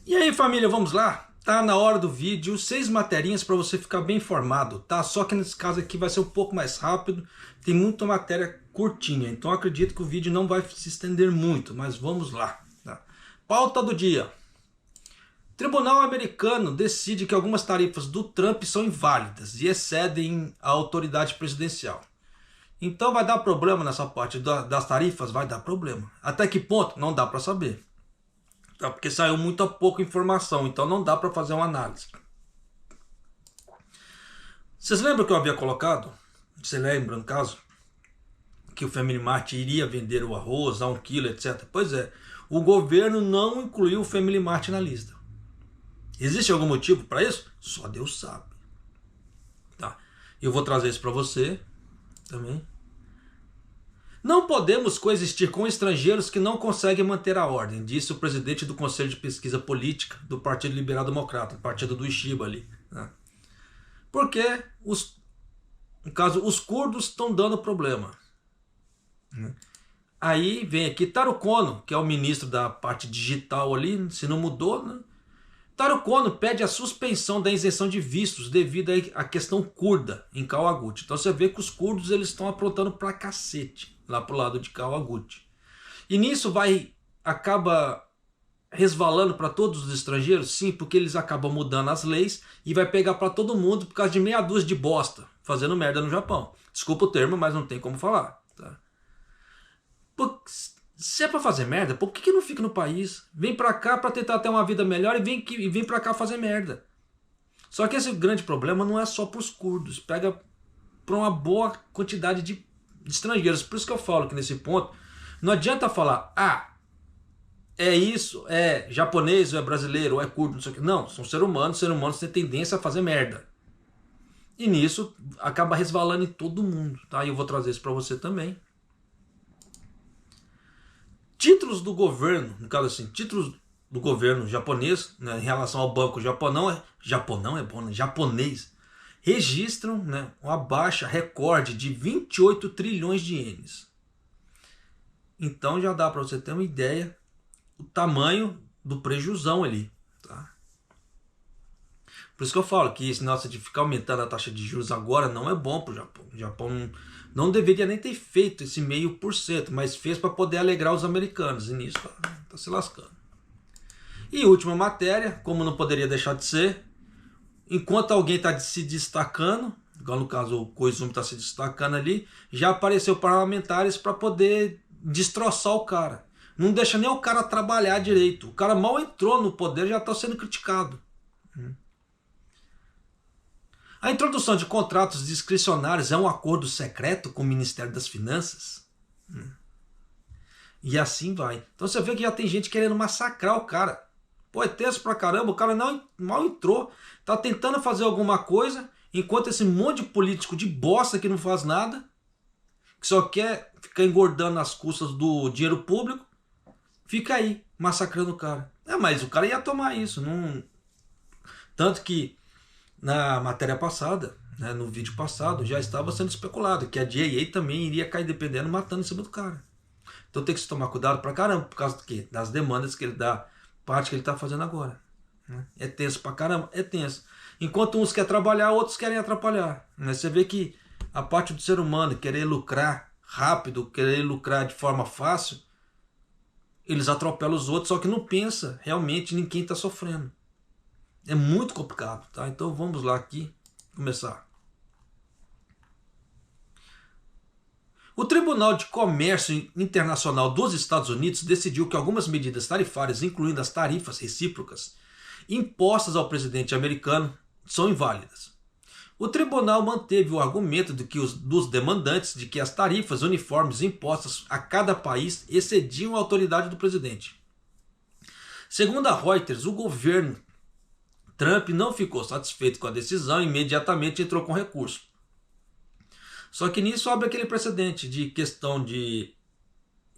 E aí, família, vamos lá? Tá na hora do vídeo, 6 materinhas para você ficar bem informado, tá? Só que nesse caso aqui vai ser um pouco mais rápido, tem muita matéria curtinha, então acredito que o vídeo não vai se estender muito, mas vamos lá, tá? Pauta do dia. Tribunal americano decide que algumas tarifas do Trump são inválidas e excedem a autoridade presidencial. Então vai dar problema nessa parte das tarifas? Vai dar problema. Até que ponto? Não dá para saber. Tá? Porque saiu muito pouca informação, então não dá para fazer uma análise. Vocês lembram que eu havia colocado? Você lembra, no caso? Que o Family Mart iria vender o arroz a 1 quilo, etc. Pois é, o governo não incluiu o Family Mart na lista. Existe algum motivo para isso? Só Deus sabe. Tá? Eu vou trazer isso para você também. Não podemos coexistir com estrangeiros que não conseguem manter a ordem, disse o presidente do Conselho de Pesquisa Política do Partido Liberal Democrata, partido do Ishiba ali. Né? Porque, no caso, os curdos estão dando problema. Aí vem aqui Taro Kono, que é o ministro da parte digital ali, se não mudou, né? Taro Kono pede a suspensão da isenção de vistos devido à questão curda em Kawaguchi. Então você vê que os curdos eles estão aprontando pra cacete lá pro lado de Kawaguchi. E nisso acaba resvalando para todos os estrangeiros? Sim, porque eles acabam mudando as leis e vai pegar para todo mundo por causa de meia dúzia de bosta fazendo merda no Japão. Desculpa o termo, mas não tem como falar. Tá? Se é pra fazer merda, por que não fica no país? Vem pra cá pra tentar ter uma vida melhor e vem pra cá fazer merda. Só que esse grande problema não é só pros curdos. Pega pra uma boa quantidade de estrangeiros. Por isso que eu falo que nesse ponto, não adianta falar, é isso, é japonês, ou é brasileiro, ou é curdo, não sei o que. Não, são seres humanos têm tendência a fazer merda. E nisso acaba resvalando em todo mundo. Tá? E eu vou trazer isso pra você também. Títulos do governo, no caso assim, títulos do governo japonês, né, em relação ao banco japonês, registram, né, uma baixa recorde de 28 trilhões de ienes. Então já dá para você ter uma ideia do tamanho do prejuzão ali. Tá? Por isso que eu falo que esse negócio de ficar aumentando a taxa de juros agora não é bom para o Japão. O Japão não deveria nem ter feito esse 0,5%, mas fez para poder alegrar os americanos. E nisso tá se lascando. E última matéria, como não poderia deixar de ser, enquanto alguém está se destacando, igual no caso o Koizumi está se destacando ali, já apareceu parlamentares para poder destroçar o cara. Não deixa nem o cara trabalhar direito. O cara mal entrou no poder e já está sendo criticado. A introdução de contratos discricionários é um acordo secreto com o Ministério das Finanças? E assim vai. Então você vê que já tem gente querendo massacrar o cara. Pô, é tenso pra caramba, o cara não, mal entrou. Tá tentando fazer alguma coisa, enquanto esse monte de político de bosta que não faz nada, que só quer ficar engordando as custas do dinheiro público, fica aí, massacrando o cara. Mas o cara ia tomar isso. Não... Tanto que na matéria passada, né, no vídeo passado, já estava sendo especulado que a DIA também iria cair dependendo, matando em cima do cara. Então tem que se tomar cuidado pra caramba, por causa do quê? Das demandas que ele dá, parte que ele está fazendo agora. É tenso pra caramba, é tenso. Enquanto uns querem trabalhar, outros querem atrapalhar. Você vê que a parte do ser humano querer lucrar rápido, querer lucrar de forma fácil, eles atropelam os outros, só que não pensa realmente em quem está sofrendo. É muito complicado, tá? Então vamos lá aqui começar. O Tribunal de Comércio Internacional dos Estados Unidos decidiu que algumas medidas tarifárias, incluindo as tarifas recíprocas impostas ao presidente americano, são inválidas. O tribunal manteve o argumento dos demandantes de que as tarifas uniformes impostas a cada país excediam a autoridade do presidente. Segundo a Reuters, o governo Trump não ficou satisfeito com a decisão e imediatamente entrou com recurso. Só que nisso abre aquele precedente de questão de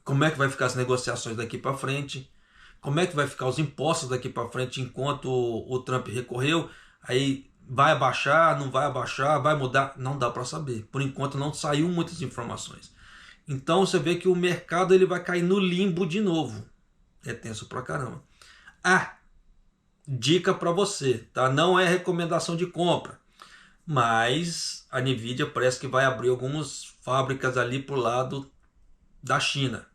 como é que vai ficar as negociações daqui para frente, como é que vai ficar os impostos daqui para frente enquanto o Trump recorreu, aí vai abaixar, não vai abaixar, vai mudar, não dá para saber. Por enquanto não saiu muitas informações. Então você vê que o mercado ele vai cair no limbo de novo. É tenso pra caramba. dica para você, tá? Não é recomendação de compra, mas a Nvidia parece que vai abrir algumas fábricas ali pro lado da China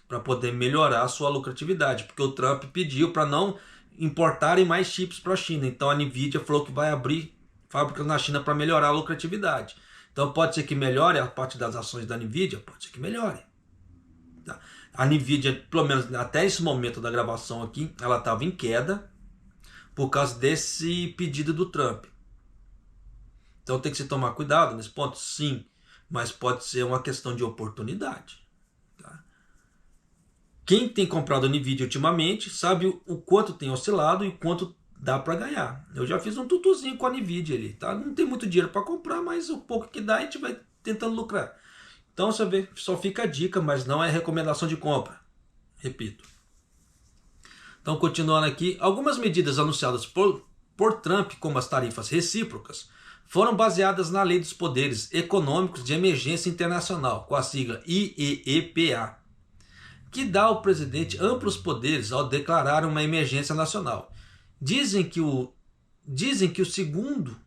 para poder melhorar a sua lucratividade, porque o Trump pediu para não importarem mais chips para a China. Então a Nvidia falou que vai abrir fábricas na China para melhorar a lucratividade. Então pode ser que melhore a parte das ações da Nvidia, pode ser que melhore. Tá? A Nvidia, pelo menos até esse momento da gravação aqui, ela estava em queda por causa desse pedido do Trump. Então tem que se tomar cuidado nesse ponto, sim, mas pode ser uma questão de oportunidade. Tá? Quem tem comprado a Nvidia ultimamente sabe o quanto tem oscilado e quanto dá para ganhar. Eu já fiz um tutuzinho com a Nvidia ali, tá? Não tem muito dinheiro para comprar, mas o pouco que dá a gente vai tentando lucrar. Então você vê, só fica a dica, mas não é recomendação de compra. Repito. Então continuando aqui, algumas medidas anunciadas por Trump, como as tarifas recíprocas, foram baseadas na Lei dos Poderes Econômicos de Emergência Internacional, com a sigla IEEPA, que dá ao presidente amplos poderes ao declarar uma emergência nacional. Dizem que o segundo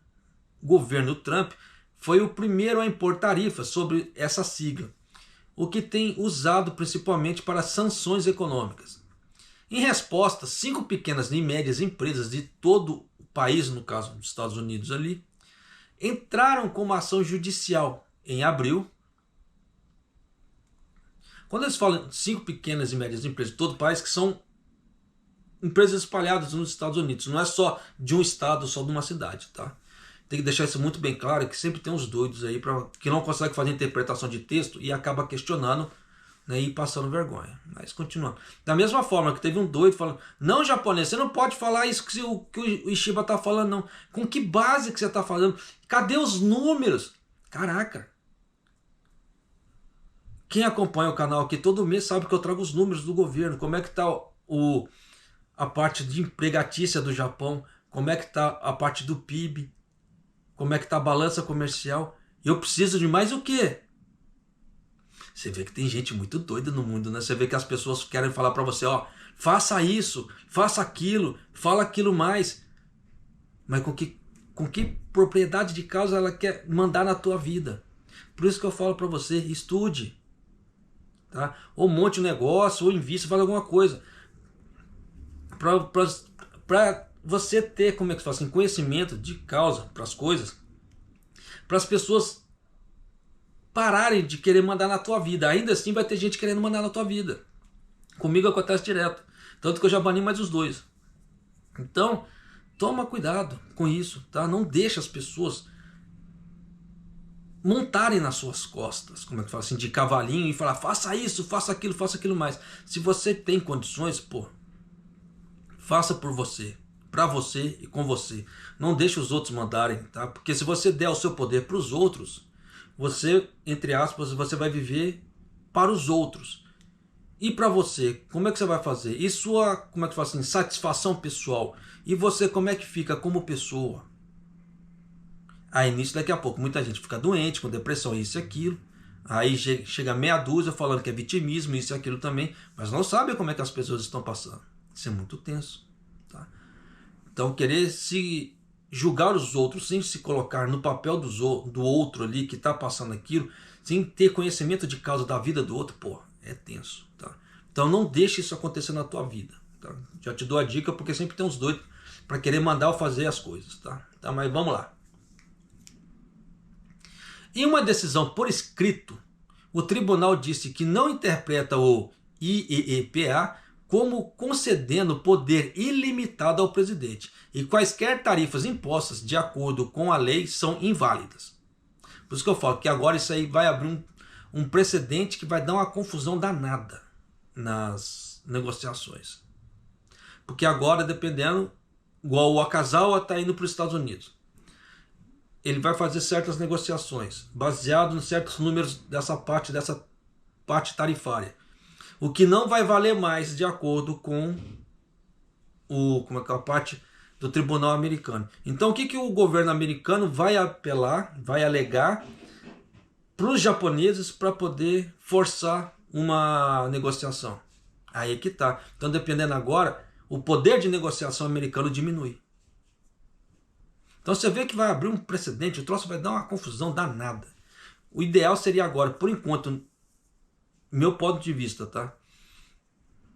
governo Trump foi o primeiro a impor tarifas sobre essa sigla, o que tem usado principalmente para sanções econômicas. Em resposta, 5 pequenas e médias empresas de todo o país, no caso dos Estados Unidos ali, entraram com uma ação judicial em abril. Quando eles falam 5 pequenas e médias empresas de todo o país, que são empresas espalhadas nos Estados Unidos, não é só de um estado, só de uma cidade, tá? Tem que deixar isso muito bem claro, que sempre tem uns doidos aí que não conseguem fazer interpretação de texto e acaba questionando, né, e passando vergonha. Mas continuando. Da mesma forma que teve um doido falando, não, japonês, você não pode falar isso que o Ishiba tá falando, não. Com que base que você tá falando? Cadê os números? Caraca. Quem acompanha o canal aqui todo mês sabe que eu trago os números do governo, como é que tá a parte de empregatícia do Japão, como é que está a parte do PIB, como é que está a balança comercial. Eu preciso de mais o quê? Você vê que tem gente muito doida no mundo, né? Você vê que as pessoas querem falar para você, ó, faça isso, faça aquilo, fala aquilo mais. Mas com que propriedade de causa ela quer mandar na tua vida? Por isso que eu falo para você, estude. Tá? Ou monte um negócio, ou invista, faz alguma coisa. Para você ter, como é que fala assim, conhecimento de causa para as coisas, para as pessoas pararem de querer mandar na tua vida. Ainda assim vai ter gente querendo mandar na tua vida. Comigo acontece direto. Tanto que eu já bani mais os dois. Então, toma cuidado com isso, tá? Não deixa as pessoas montarem nas suas costas, como é que fala assim, de cavalinho e falar, faça isso, faça aquilo mais. Se você tem condições, pô, faça por você, para você e com você. Não deixe os outros mandarem, tá? Porque se você der o seu poder para os outros, você, entre aspas, você vai viver para os outros. E para você, como é que você vai fazer? E sua, como é que fala assim, satisfação pessoal? E você, como é que fica como pessoa? Aí nisso, daqui a pouco, muita gente fica doente, com depressão, isso e aquilo. Aí chega meia dúzia falando que é vitimismo, isso e aquilo também. Mas não sabe como é que as pessoas estão passando. Isso é muito tenso. Tá? Então, querer se julgar os outros sem se colocar no papel do outro ali que está passando aquilo, sem ter conhecimento de causa da vida do outro, pô, é tenso. Tá? Então, não deixe isso acontecer na tua vida. Tá? Já te dou a dica, porque sempre tem uns doidos para querer mandar ou fazer as coisas. Tá? Mas vamos lá. Em uma decisão por escrito, o tribunal disse que não interpreta o IEEPA como concedendo poder ilimitado ao presidente e quaisquer tarifas impostas de acordo com a lei são inválidas. Por isso que eu falo que agora isso aí vai abrir um precedente que vai dar uma confusão danada nas negociações. Porque agora, dependendo, igual o Akazawa está indo para os Estados Unidos, ele vai fazer certas negociações, baseado em certos números dessa parte tarifária. O que não vai valer mais de acordo com a parte do tribunal americano. Então o que o governo americano vai apelar, vai alegar para os japoneses para poder forçar uma negociação? Aí que tá. Então dependendo agora, o poder de negociação americano diminui. Então você vê que vai abrir um precedente, o troço vai dar uma confusão danada. O ideal seria agora, por enquanto, meu ponto de vista, tá?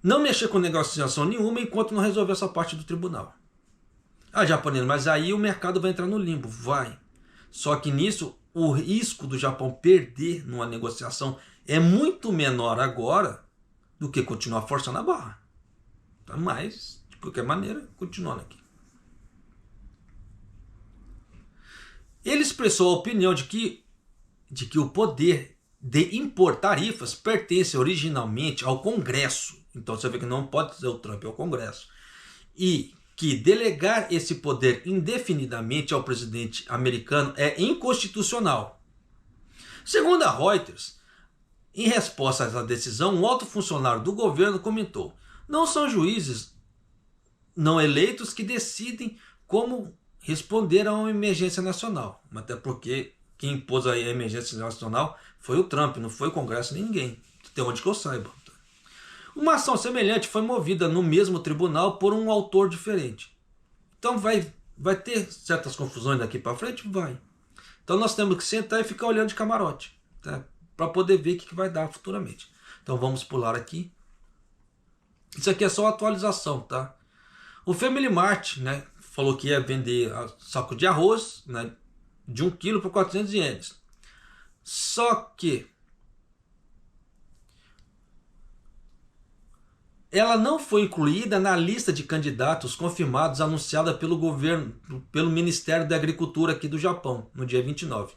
Não mexer com negociação nenhuma enquanto não resolver essa parte do tribunal. Ah, japonês, mas aí o mercado vai entrar no limbo. Vai. Só que nisso, o risco do Japão perder numa negociação é muito menor agora do que continuar forçando a barra. Tá? Mas, de qualquer maneira, continuando aqui. Ele expressou a opinião de que o poder de impor tarifas pertence originalmente ao Congresso. Então você vê que não pode ser o Trump, é o Congresso. E que delegar esse poder indefinidamente ao presidente americano é inconstitucional. Segundo a Reuters, em resposta a essa decisão, um alto funcionário do governo comentou: não são juízes não eleitos que decidem como responder a uma emergência nacional. Até porque quem impôs a emergência nacional foi o Trump, não foi o Congresso nem ninguém. Até onde que eu saiba. Uma ação semelhante foi movida no mesmo tribunal por um autor diferente. Então vai ter certas confusões daqui para frente? Vai. Então nós temos que sentar e ficar olhando de camarote, tá? Para poder ver o que vai dar futuramente. Então vamos pular aqui. Isso aqui é só atualização, tá? O Family Mart, né, falou que ia vender saco de arroz, né, de 1 kg por 400 ienes. Só que ela não foi incluída na lista de candidatos confirmados anunciada pelo governo, pelo Ministério da Agricultura aqui do Japão, no dia 29.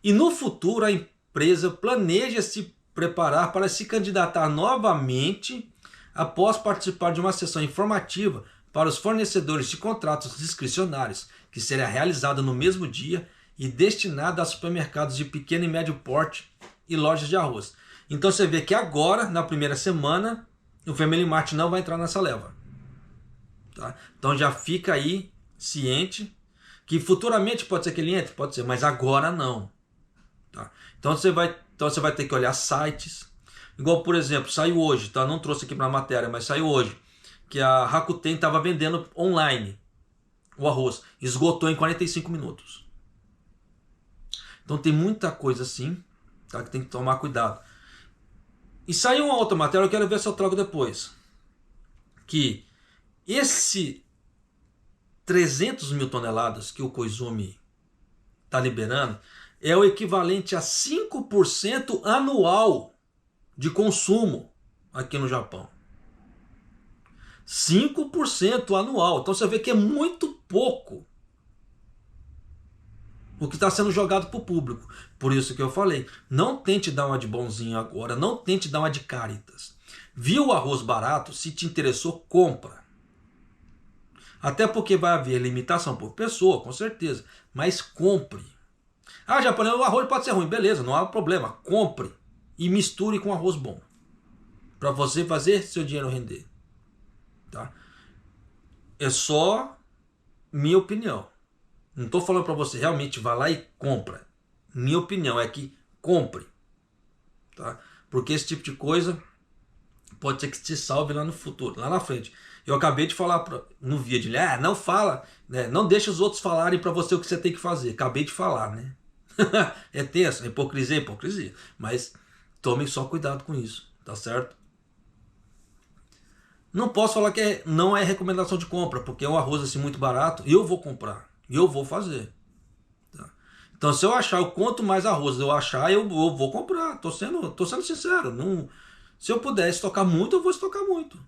E no futuro a empresa planeja se preparar para se candidatar novamente após participar de uma sessão informativa para os fornecedores de contratos discricionários, que será realizada no mesmo dia e destinada a supermercados de pequeno e médio porte e lojas de arroz. Então você vê que agora, na primeira semana, o Family Mart não vai entrar nessa leva. Tá? Então já fica aí ciente que futuramente pode ser que ele entre, pode ser, mas agora não. Tá? Então você vai ter que olhar sites. Igual, por exemplo, saiu hoje, tá? Não trouxe aqui para a matéria, mas saiu hoje, que a Rakuten estava vendendo online o arroz. Esgotou em 45 minutos. Então tem muita coisa assim, tá? Que tem que tomar cuidado. E saiu uma outra matéria, eu quero ver se eu troco depois. Que esse 300 mil toneladas que o Koizumi está liberando é o equivalente a 5% anual de consumo aqui no Japão. 5% anual. Então você vê que é muito pouco o que está sendo jogado para o público. Por isso que eu falei, não tente dar uma de bonzinho agora, não tente dar uma de Caritas. Viu o arroz barato, se te interessou, compra. Até porque vai haver limitação por pessoa, com certeza, mas compre. Ah, japonês, o arroz pode ser ruim, beleza, não há problema, compre e misture com arroz bom, para você fazer seu dinheiro render. Tá? É só minha opinião. Não estou falando para você realmente vá lá e compra. Minha opinião é que compre. Tá? Porque esse tipo de coisa pode ser que te salve lá no futuro, lá na frente. Eu acabei de falar no vídeo, não fala, né? Não deixa os outros falarem para você o que você tem que fazer. Acabei de falar, né? É tenso, é hipocrisia. Mas tomem só cuidado com isso, tá certo? Não posso falar que não é recomendação de compra, porque é um arroz assim muito barato. Eu vou comprar. E eu vou fazer. Tá? Então, se eu achar o quanto mais arroz eu achar, eu vou comprar. Tô sendo sincero. Não, se eu puder estocar muito, eu vou estocar muito.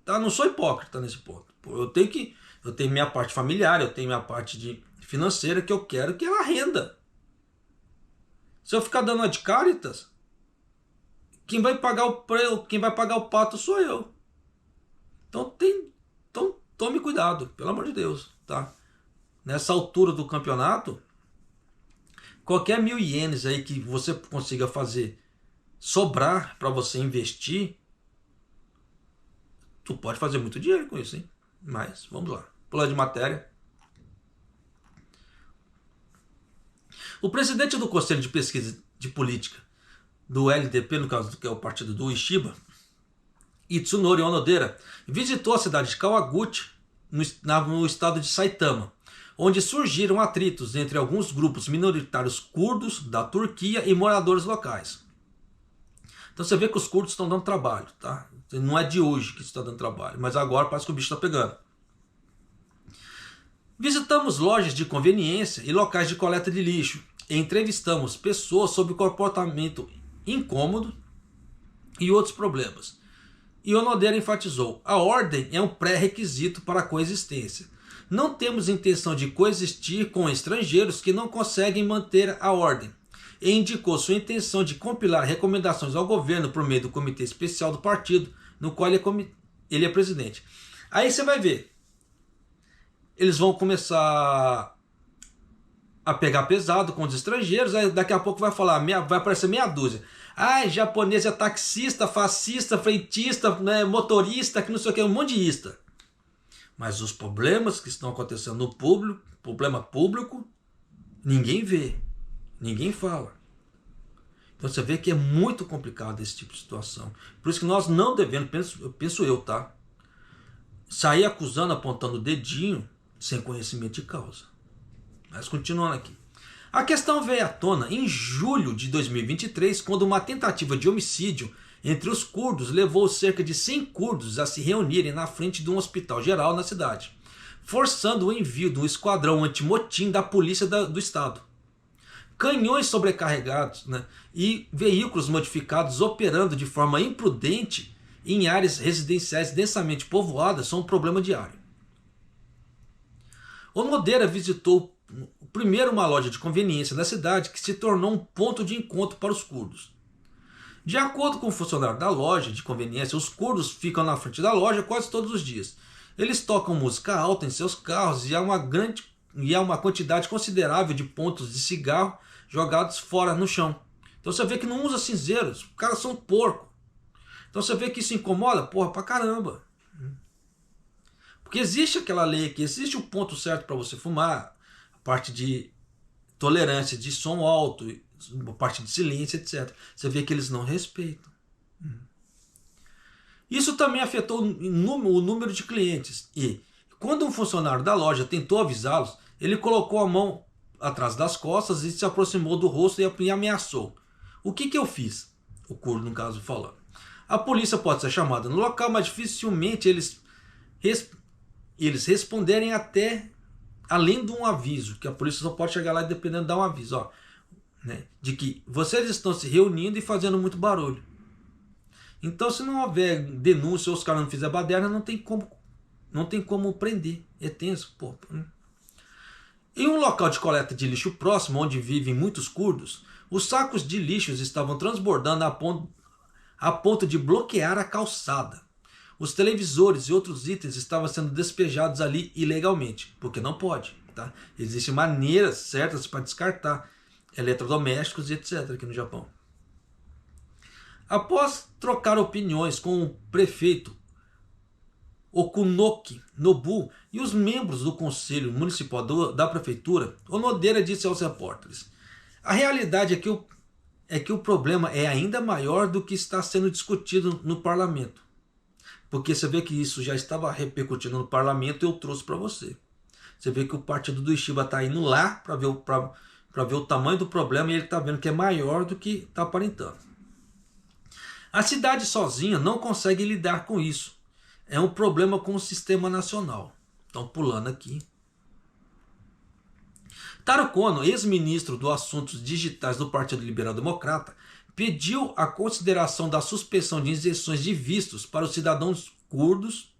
Tá? Não sou hipócrita nesse ponto. Eu tenho minha parte familiar, eu tenho minha parte financeira que eu quero que ela renda. Se eu ficar dando uma de Caritas, quem vai pagar o pato sou eu. Então tome cuidado, pelo amor de Deus, tá? Nessa altura do campeonato, qualquer 1.000 ienes aí que você consiga fazer sobrar para você investir, tu pode fazer muito dinheiro com isso, hein? Mas, vamos lá. Pula de matéria. O presidente do Conselho de Pesquisa de Política do LDP, no caso que é o partido do Ishiba, Itsunori Onodera visitou a cidade de Kawaguchi, no estado de Saitama, onde surgiram atritos entre alguns grupos minoritários curdos da Turquia e moradores locais. Então você vê que os curdos estão dando trabalho, tá? Não é de hoje que isso está dando trabalho, mas agora parece que o bicho está pegando. Visitamos lojas de conveniência e locais de coleta de lixo e entrevistamos pessoas sobre comportamento incômodo e outros problemas. E Onodera enfatizou: a ordem é um pré-requisito para a coexistência. Não temos intenção de coexistir com estrangeiros que não conseguem manter a ordem. E indicou sua intenção de compilar recomendações ao governo por meio do comitê especial do partido, no qual ele é presidente. Aí você vai ver, eles vão começar a pegar pesado com os estrangeiros, aí daqui a pouco vai aparecer meia dúzia. Ai, japonês é taxista, fascista, frentista, né, motorista, que não sei o que, um monte de ista. Mas os problemas que estão acontecendo no público, problema público, ninguém vê, ninguém fala. Então você vê que é muito complicado esse tipo de situação. Por isso que nós não devemos, penso eu, tá? Sair acusando, apontando o dedinho, sem conhecimento de causa. Mas continuando aqui. A questão veio à tona em julho de 2023, quando uma tentativa de homicídio entre os curdos levou cerca de 100 curdos a se reunirem na frente de um hospital geral na cidade, forçando o envio de um esquadrão antimotim da polícia do estado. Canhões sobrecarregados, né, e veículos modificados operando de forma imprudente em áreas residenciais densamente povoadas são um problema diário. Onodera visitou primeiro uma loja de conveniência da cidade que se tornou um ponto de encontro para os curdos. De acordo com o funcionário da loja de conveniência, os curdos ficam na frente da loja quase todos os dias. Eles tocam música alta em seus carros e há uma quantidade considerável de pontos de cigarro jogados fora no chão. Então você vê que não usa cinzeiros, os caras são porco. Então você vê que isso incomoda, porra, pra caramba. Porque existe aquela lei aqui, existe o ponto certo para você fumar, a parte de tolerância de som alto, a parte de silêncio, etc. Você vê que eles não respeitam. Isso também afetou o número de clientes. E quando um funcionário da loja tentou avisá-los, ele colocou a mão atrás das costas e se aproximou do rosto e ameaçou. O que eu fiz? O curdo, no caso, falando. A polícia pode ser chamada no local, mas dificilmente eles responderem até além de um aviso, que a polícia só pode chegar lá e dependendo dar um aviso, ó, né, de que vocês estão se reunindo e fazendo muito barulho. Então, se não houver denúncia ou os caras não fizerem baderna, não tem como prender. É tenso, pô. Em um local de coleta de lixo próximo, onde vivem muitos curdos, os sacos de lixos estavam transbordando a ponto de bloquear a calçada. Os televisores e outros itens estavam sendo despejados ali ilegalmente, porque não pode, tá? Existem maneiras certas para descartar eletrodomésticos e etc. aqui no Japão. Após trocar opiniões com o prefeito Okunoki Nobu e os membros do conselho municipal da prefeitura, Onodera disse aos repórteres: a realidade é que o problema é ainda maior do que está sendo discutido no parlamento. Porque você vê que isso já estava repercutindo no parlamento e eu trouxe para você. Você vê que o partido do Ishiba está indo lá para ver o tamanho do problema e ele está vendo que é maior do que está aparentando. A cidade sozinha não consegue lidar com isso. É um problema com o sistema nacional. Estão pulando aqui. Taro Kono, ex-ministro dos Assuntos Digitais do Partido Liberal Democrata, pediu a consideração da suspensão de isenções de vistos para os cidadãos curdos,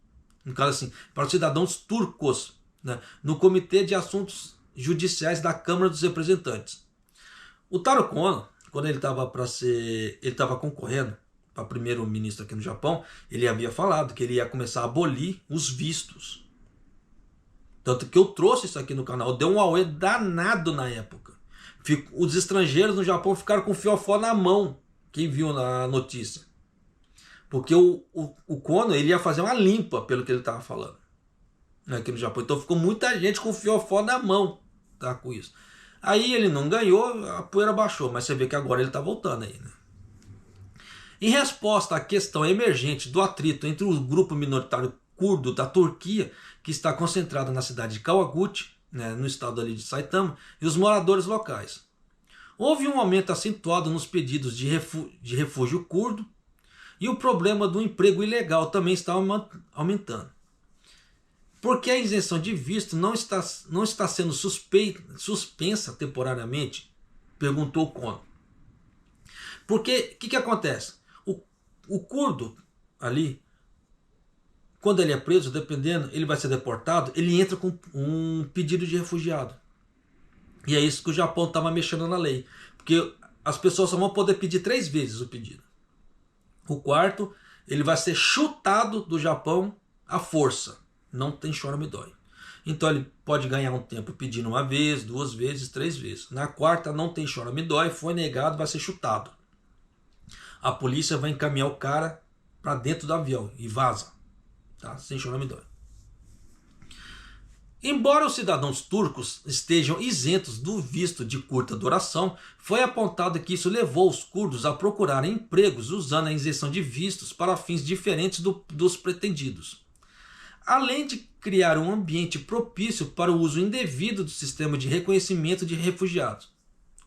no caso assim, para os cidadãos turcos, né, no Comitê de Assuntos Judiciais da Câmara dos Representantes. O Taro Kono, quando ele estava concorrendo para primeiro-ministro aqui no Japão, ele havia falado que ele ia começar a abolir os vistos. Tanto que eu trouxe isso aqui no canal, deu um auê danado na época. Os estrangeiros no Japão ficaram com o fiofó na mão, quem viu na notícia. Porque o Kono ele ia fazer uma limpa, pelo que ele estava falando, aqui no Japão. Então ficou muita gente com o fiofó na mão, tá, com isso. Aí ele não ganhou, a poeira baixou, mas você vê que agora ele está voltando aí, né? Em resposta à questão emergente do atrito entre o grupo minoritário curdo da Turquia, que está concentrado na cidade de Kawaguchi, né, no estado ali de Saitama, e os moradores locais. Houve um aumento acentuado nos pedidos de refúgio curdo e o problema do emprego ilegal também está aumentando. Por que a isenção de visto não está sendo suspensa temporariamente? Perguntou Kono. Porque o que acontece? O curdo ali, quando ele é preso, dependendo, ele vai ser deportado, ele entra com um pedido de refugiado. E é isso que o Japão estava mexendo na lei. Porque as pessoas só vão poder pedir 3 vezes o pedido. O quarto, ele vai ser chutado do Japão à força. Não tem chora me dói. Então ele pode ganhar um tempo pedindo 1 vez, 2 vezes, 3 vezes. Na quarta não tem chora me dói, foi negado, vai ser chutado. A polícia vai encaminhar o cara para dentro do avião e vaza. Tá? Sem chora me dói. Embora os cidadãos turcos estejam isentos do visto de curta duração, foi apontado que isso levou os curdos a procurarem empregos usando a isenção de vistos para fins diferentes dos pretendidos. Além de criar um ambiente propício para o uso indevido do sistema de reconhecimento de refugiados,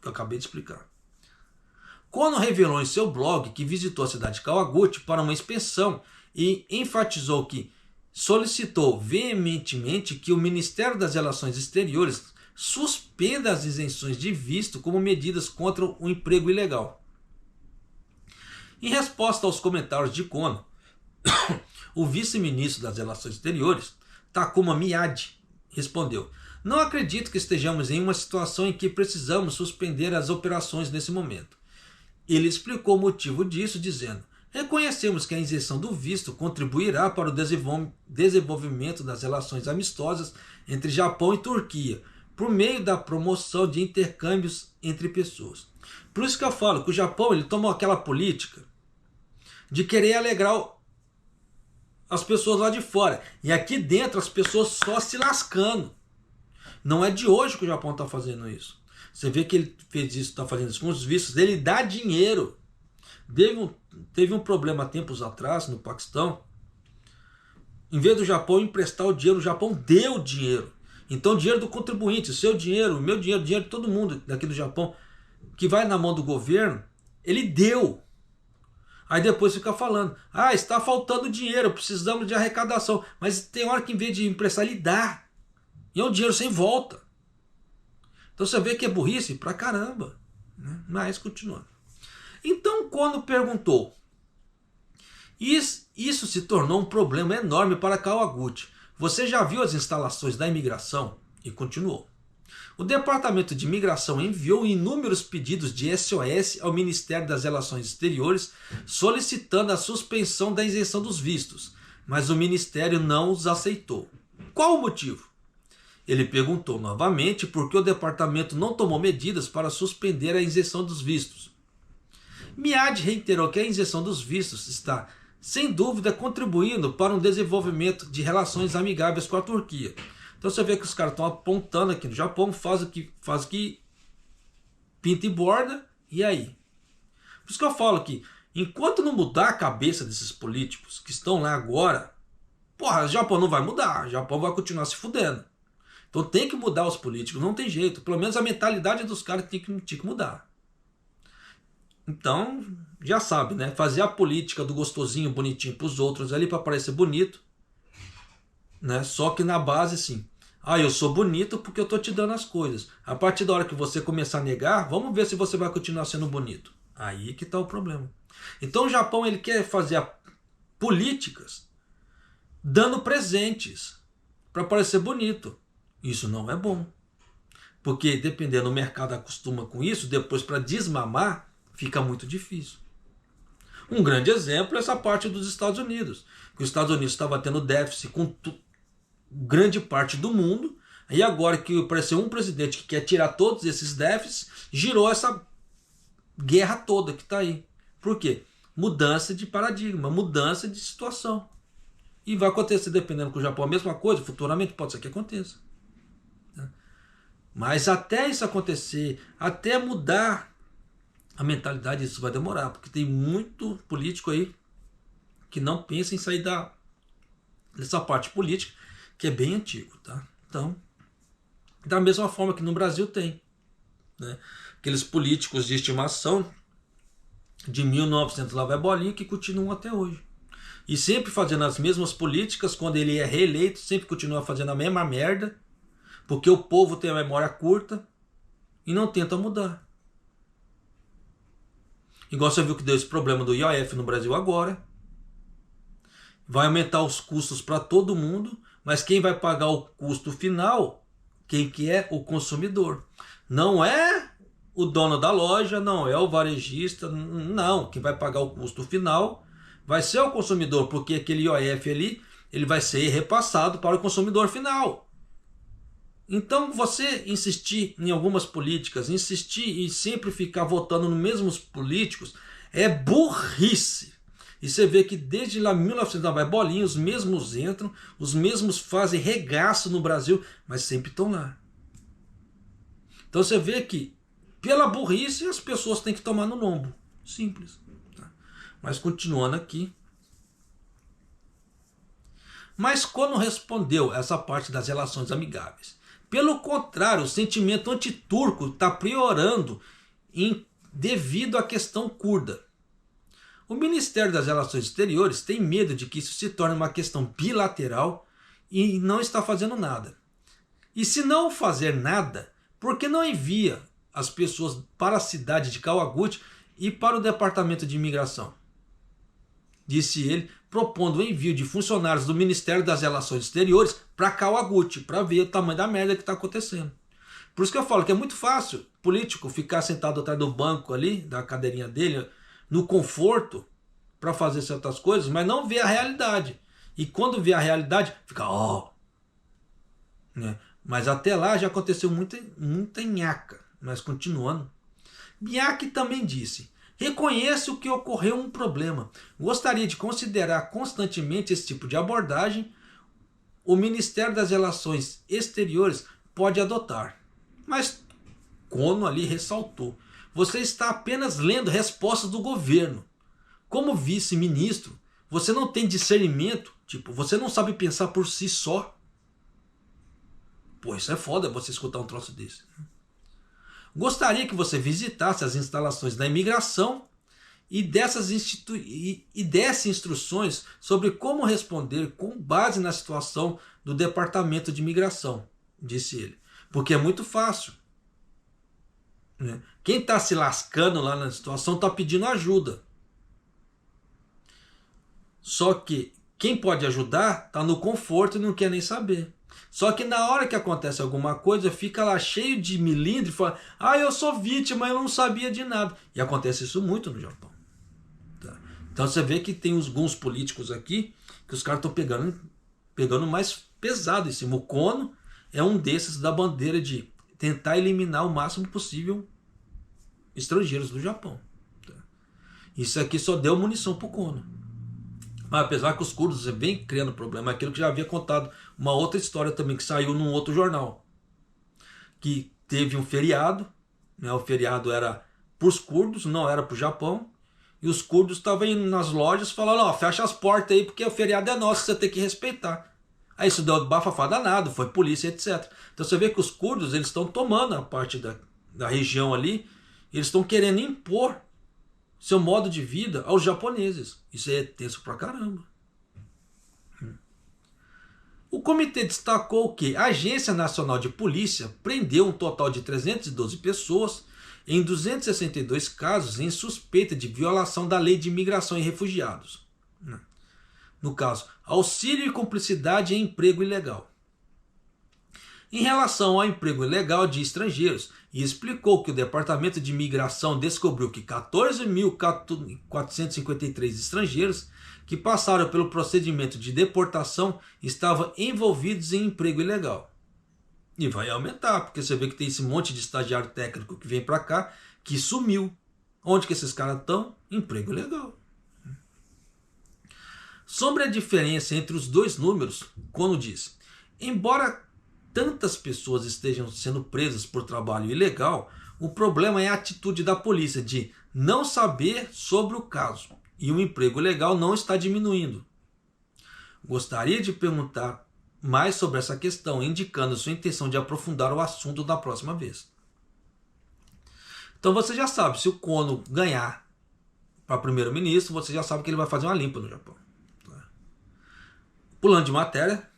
que eu acabei de explicar. Kono revelou em seu blog que visitou a cidade de Kawaguchi para uma inspeção e enfatizou que solicitou veementemente que o Ministério das Relações Exteriores suspenda as isenções de visto como medidas contra o emprego ilegal. Em resposta aos comentários de Kono, o vice-ministro das Relações Exteriores, Takuma Miyagi, respondeu: "Não acredito que estejamos em uma situação em que precisamos suspender as operações nesse momento." Ele explicou o motivo disso, dizendo: "Reconhecemos que a isenção do visto contribuirá para o desenvolvimento das relações amistosas entre Japão e Turquia, por meio da promoção de intercâmbios entre pessoas." Por isso que eu falo que o Japão ele tomou aquela política de querer alegrar as pessoas lá de fora. E aqui dentro as pessoas só se lascando. Não é de hoje que o Japão está fazendo isso. Você vê que ele fez isso, está fazendo isso com os vistos, ele dá dinheiro. Teve um problema há tempos atrás no Paquistão. Em vez do Japão emprestar o dinheiro, o Japão deu o dinheiro. Então o dinheiro do contribuinte, o seu dinheiro, o meu dinheiro, o dinheiro de todo mundo daqui do Japão, que vai na mão do governo, ele deu. Aí depois fica falando: "Ah, está faltando dinheiro, precisamos de arrecadação." Mas tem hora que em vez de emprestar, ele dá. E é um dinheiro sem volta. Então você vê que é burrice pra caramba. Né? Mas continuando. Então Kono perguntou: isso se tornou um problema enorme para Kawaguchi. Você já viu as instalações da imigração? E continuou: o Departamento de Imigração enviou inúmeros pedidos de SOS ao Ministério das Relações Exteriores solicitando a suspensão da isenção dos vistos, mas o Ministério não os aceitou. Qual o motivo? Ele perguntou novamente por que o departamento não tomou medidas para suspender a isenção dos vistos. Miyagi reiterou que a isenção dos vistos está, sem dúvida, contribuindo para um desenvolvimento de relações amigáveis com a Turquia. Então você vê que os caras estão apontando aqui no Japão, faz o que pinta e borda, e aí? Por isso que eu falo que, enquanto não mudar a cabeça desses políticos que estão lá agora, porra, o Japão não vai mudar, o Japão vai continuar se fudendo. Então tem que mudar os políticos, não tem jeito. Pelo menos a mentalidade dos caras tinha que mudar. Então, já sabe, né? Fazer a política do gostosinho, bonitinho para os outros ali para parecer bonito. Né? Só que na base, assim, eu sou bonito porque eu tô te dando as coisas. A partir da hora que você começar a negar, vamos ver se você vai continuar sendo bonito. Aí que tá o problema. Então o Japão ele quer fazer políticas dando presentes para parecer bonito. Isso não é bom. Porque dependendo do mercado acostuma com isso, depois para desmamar fica muito difícil. Um grande exemplo é essa parte dos Estados Unidos. Que os Estados Unidos estava tendo déficit com grande parte do mundo. E agora que apareceu um presidente que quer tirar todos esses déficits, girou essa guerra toda que está aí. Por quê? Mudança de paradigma, mudança de situação. E vai acontecer dependendo com o Japão a mesma coisa, futuramente pode ser que aconteça. Mas até isso acontecer, até mudar a mentalidade disso vai demorar, porque tem muito político aí que não pensa em sair dessa parte política, que é bem antigo, tá? Então, da mesma forma que no Brasil tem, né? Aqueles políticos de estimação de 1900 lá vai bolinha que continuam até hoje. E sempre fazendo as mesmas políticas, quando ele é reeleito, sempre continua fazendo a mesma merda, porque o povo tem a memória curta e não tenta mudar. Igual você viu que deu esse problema do IOF no Brasil agora. Vai aumentar os custos para todo mundo, mas quem vai pagar o custo final, quem que é? O consumidor. Não é o dono da loja, não é o varejista, não. Quem vai pagar o custo final vai ser o consumidor, porque aquele IOF ali, ele vai ser repassado para o consumidor final. Então você insistir em algumas políticas, insistir e sempre ficar votando nos mesmos políticos, é burrice. E você vê que desde lá 1900 vai bolinha, os mesmos entram, os mesmos fazem regaço no Brasil, mas sempre estão lá. Então você vê que pela burrice as pessoas têm que tomar no lombo. Simples. Tá? Mas continuando aqui. Mas quando respondeu essa parte das relações amigáveis, pelo contrário, o sentimento antiturco está piorando devido à questão curda. O Ministério das Relações Exteriores tem medo de que isso se torne uma questão bilateral e não está fazendo nada. E se não fazer nada, por que não envia as pessoas para a cidade de Kawaguchi e para o Departamento de Imigração? Disse ele, propondo o envio de funcionários do Ministério das Relações Exteriores para Kawaguchi, para ver o tamanho da merda que está acontecendo. Por isso que eu falo que é muito fácil político ficar sentado atrás do banco ali, da cadeirinha dele, no conforto, para fazer certas coisas, mas não vê a realidade. E quando vê a realidade, fica, né? Mas até lá já aconteceu muita nhaca. Mas continuando. Biak também disse, reconheço que ocorreu um problema. Gostaria de considerar constantemente esse tipo de abordagem. O Ministério das Relações Exteriores pode adotar. Mas Kono ali ressaltou. Você está apenas lendo respostas do governo. Como vice-ministro, você não tem discernimento. Tipo, você não sabe pensar por si só. Pô, isso é foda você escutar um troço desse. Gostaria que você visitasse as instalações da imigração e desse instruções sobre como responder com base na situação do Departamento de Imigração, disse ele. Porque é muito fácil. Quem está se lascando lá na situação está pedindo ajuda. Só que quem pode ajudar está no conforto e não quer nem saber. Só que na hora que acontece alguma coisa, fica lá cheio de milindre e fala, eu sou vítima, eu não sabia de nada. E acontece isso muito no Japão. Tá? Então você vê que tem alguns políticos aqui que os caras estão pegando mais pesado em cima. O Kono é um desses da bandeira de tentar eliminar o máximo possível estrangeiros do Japão. Tá? Isso aqui só deu munição pro Kono. Mas apesar que os curdos vêm criando problema, é aquilo que já havia contado uma outra história também que saiu num outro jornal. Que teve um feriado, né? O feriado era para os curdos, não era para o Japão. E os curdos estavam indo nas lojas falando, fecha as portas aí porque o feriado é nosso, você tem que respeitar. Aí isso deu bafafá danado, foi polícia, etc. Então você vê que os curdos eles estão tomando a parte da região ali, eles estão querendo impor seu modo de vida aos japoneses. Isso é tenso pra caramba. O comitê destacou que a Agência Nacional de Polícia prendeu um total de 312 pessoas em 262 casos em suspeita de violação da Lei de Imigração e Refugiados. No caso, auxílio e cumplicidade em emprego ilegal. Em relação ao emprego ilegal de estrangeiros, e explicou que o Departamento de Imigração descobriu que 14.453 estrangeiros que passaram pelo procedimento de deportação estavam envolvidos em emprego ilegal. E vai aumentar, porque você vê que tem esse monte de estagiário técnico que vem para cá, que sumiu. Onde que esses caras estão? Emprego ilegal. Sobre a diferença entre os dois números, Kono diz, embora tantas pessoas estejam sendo presas por trabalho ilegal, o problema é a atitude da polícia de não saber sobre o caso e o emprego legal não está diminuindo. Gostaria de perguntar mais sobre essa questão, indicando sua intenção de aprofundar o assunto da próxima vez. Então você já sabe, se o Kono ganhar para primeiro-ministro, você já sabe que ele vai fazer uma limpa no Japão. Pulando de matéria,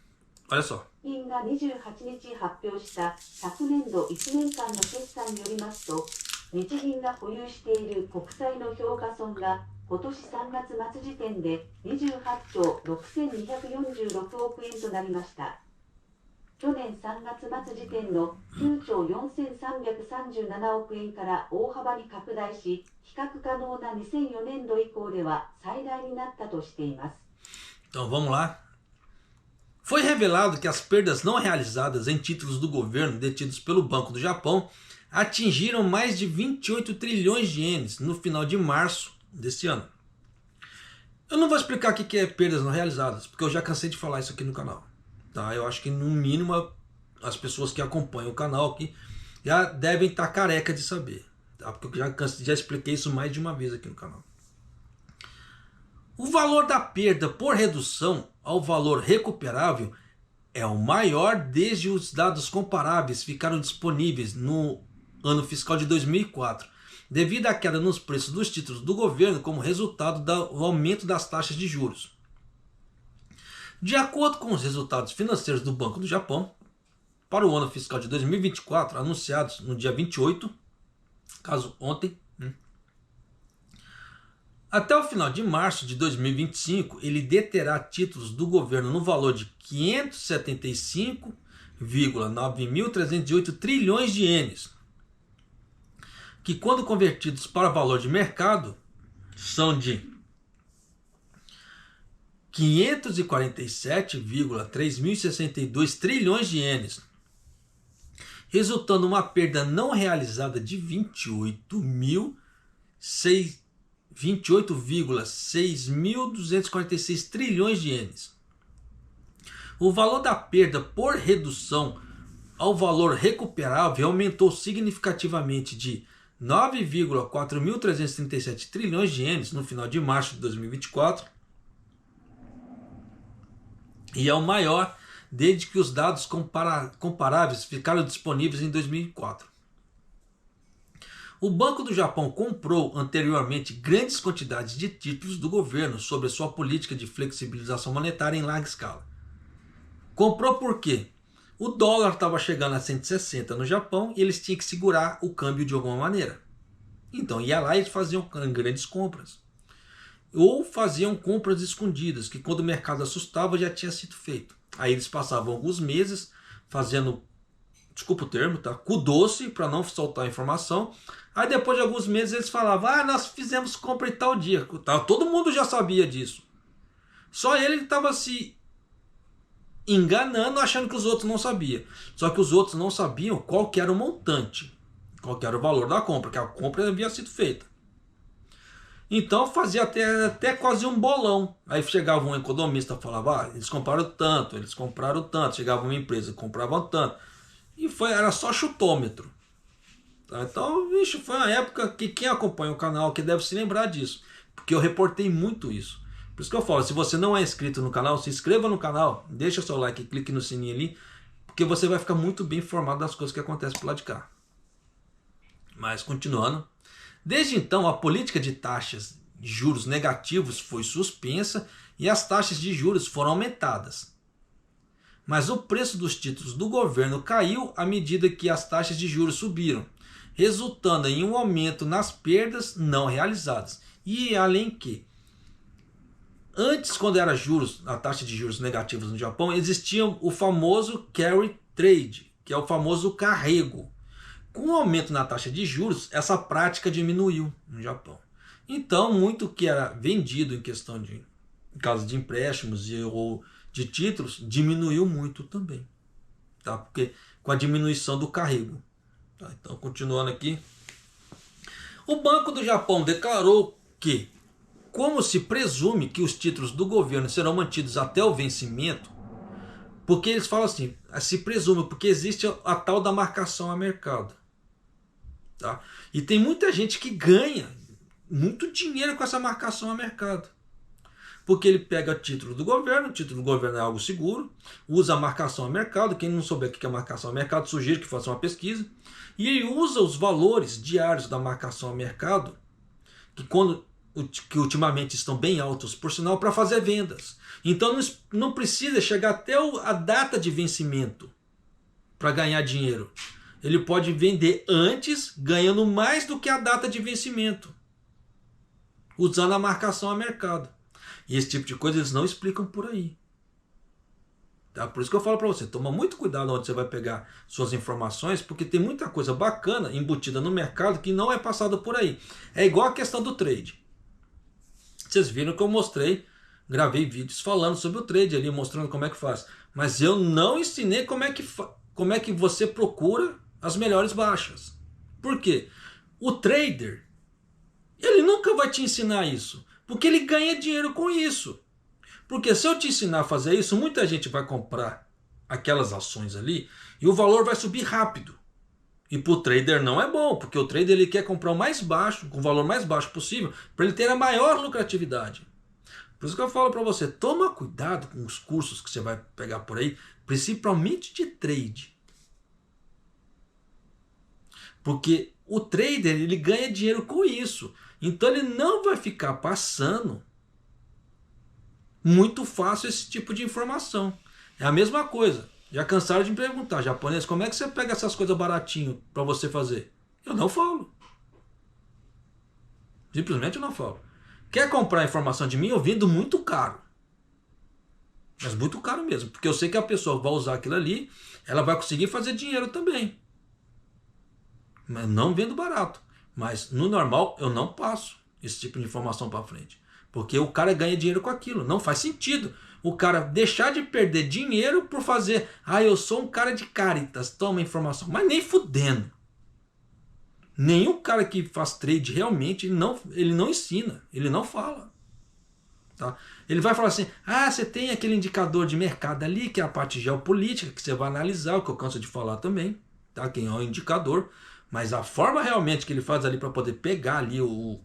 olha só. 日銀が28日発表した昨年度1年間の決算によりますと、日銀が保有している国債の評価損が今年3月末時点で28兆6246億円となりました。去年3月末時点の9兆4337億円から大幅に拡大し、比較可能な2004年度以降では最大になったとしています。Então vamos lá. Foi revelado que as perdas não realizadas em títulos do governo detidos pelo Banco do Japão atingiram mais de 28 trilhões de ienes no final de março deste ano. Eu não vou explicar o que é perdas não realizadas, porque eu já cansei de falar isso aqui no canal. Tá? Eu acho que no mínimo as pessoas que acompanham o canal aqui já devem estar careca de saber. Tá? Porque eu já expliquei isso mais de uma vez aqui no canal. O valor da perda por redução ao valor recuperável é o maior desde os dados comparáveis ficaram disponíveis no ano fiscal de 2004, devido à queda nos preços dos títulos do governo como resultado do aumento das taxas de juros. De acordo com os resultados financeiros do Banco do Japão, para o ano fiscal de 2024, anunciados no dia 28, caso ontem, até o final de março de 2025, ele deterá títulos do governo no valor de 575,9.308 trilhões de ienes, que quando convertidos para valor de mercado, são de 547,3.062 trilhões de ienes, resultando uma perda não realizada de 28,6.246 trilhões de ienes. O valor da perda por redução ao valor recuperável aumentou significativamente de 9,4.337 trilhões de ienes no final de março de 2024 e é o maior desde que os dados comparáveis ficaram disponíveis em 2004. O Banco do Japão comprou anteriormente grandes quantidades de títulos do governo sobre sua política de flexibilização monetária em larga escala. Comprou por quê? O dólar estava chegando a 160 no Japão e eles tinham que segurar o câmbio de alguma maneira. Então ia lá e eles faziam grandes compras. Ou faziam compras escondidas, que quando o mercado assustava já tinha sido feito. Aí eles passavam alguns meses fazendo, desculpa o termo, tá? Cu doce para não soltar a informação. Aí depois de alguns meses eles falavam, nós fizemos compra em tal dia. Todo mundo já sabia disso. Só ele estava se enganando, achando que os outros não sabiam. Só que os outros não sabiam qual que era o montante, qual que era o valor da compra, que a compra havia sido feita. Então fazia até quase um bolão. Aí chegava um economista e falava, eles compraram tanto, chegava uma empresa, compravam tanto. E era só chutômetro. Tá? Então, foi uma época que quem acompanha o canal que deve se lembrar disso. Porque eu reportei muito isso. Por isso que eu falo, se você não é inscrito no canal, se inscreva no canal, deixa seu like, clique no sininho ali, porque você vai ficar muito bem informado das coisas que acontecem por lá de cá. Mas continuando. Desde então, a política de taxas de juros negativos foi suspensa e as taxas de juros foram aumentadas. Mas o preço dos títulos do governo caiu à medida que as taxas de juros subiram, resultando em um aumento nas perdas não realizadas. E além que, antes, quando era a taxa de juros negativos no Japão, existia o famoso carry trade, que é o famoso carrego. Com o aumento na taxa de juros, essa prática diminuiu no Japão. Então, muito que era vendido em caso de empréstimos ou de títulos, diminuiu muito também. Tá? Porque com a diminuição do carrego. Tá? Então, continuando aqui. O Banco do Japão declarou que, como se presume que os títulos do governo serão mantidos até o vencimento, porque eles falam assim, se presume, porque existe a tal da marcação a mercado. Tá? E tem muita gente que ganha muito dinheiro com essa marcação a mercado. Porque ele pega título do governo é algo seguro, usa a marcação a mercado, quem não souber o que é marcação a mercado, sugiro que faça uma pesquisa, e ele usa os valores diários da marcação a mercado, que ultimamente estão bem altos, por sinal, para fazer vendas. Então não precisa chegar até a data de vencimento para ganhar dinheiro. Ele pode vender antes, ganhando mais do que a data de vencimento, usando a marcação a mercado. E esse tipo de coisa eles não explicam por aí. Tá? Por isso que eu falo para você, toma muito cuidado onde você vai pegar suas informações, porque tem muita coisa bacana embutida no mercado que não é passada por aí. É igual a questão do trade. Vocês viram que eu mostrei, gravei vídeos falando sobre o trade ali, mostrando como é que faz. Mas eu não ensinei como é que você procura as melhores baixas. Por quê? O trader, ele nunca vai te ensinar isso. Porque ele ganha dinheiro com isso. Porque se eu te ensinar a fazer isso, muita gente vai comprar aquelas ações ali e o valor vai subir rápido. E para o trader não é bom, porque o trader ele quer comprar o mais baixo, com o valor mais baixo possível, para ele ter a maior lucratividade. Por isso que eu falo para você, toma cuidado com os cursos que você vai pegar por aí, principalmente de trade. Porque o trader ele ganha dinheiro com isso. Então ele não vai ficar passando muito fácil esse tipo de informação. É a mesma coisa. Já cansaram de me perguntar, japonês, como é que você pega essas coisas baratinho para você fazer? Eu não falo. Simplesmente eu não falo. Quer comprar informação de mim? Eu vendo muito caro. Mas muito caro mesmo. Porque eu sei que a pessoa vai usar aquilo ali, ela vai conseguir fazer dinheiro também. Mas não vendo barato. Mas no normal eu não passo esse tipo de informação para frente. Porque o cara ganha dinheiro com aquilo. Não faz sentido o cara deixar de perder dinheiro por fazer. Eu sou um cara de Caritas, toma informação. Mas nem fudendo. Nenhum cara que faz trade realmente, ele não ensina. Ele não fala. Tá? Ele vai falar assim, você tem aquele indicador de mercado ali, que é a parte geopolítica, que você vai analisar, o que eu canso de falar também. Tá? Quem é o indicador. Mas a forma realmente que ele faz ali para poder pegar ali o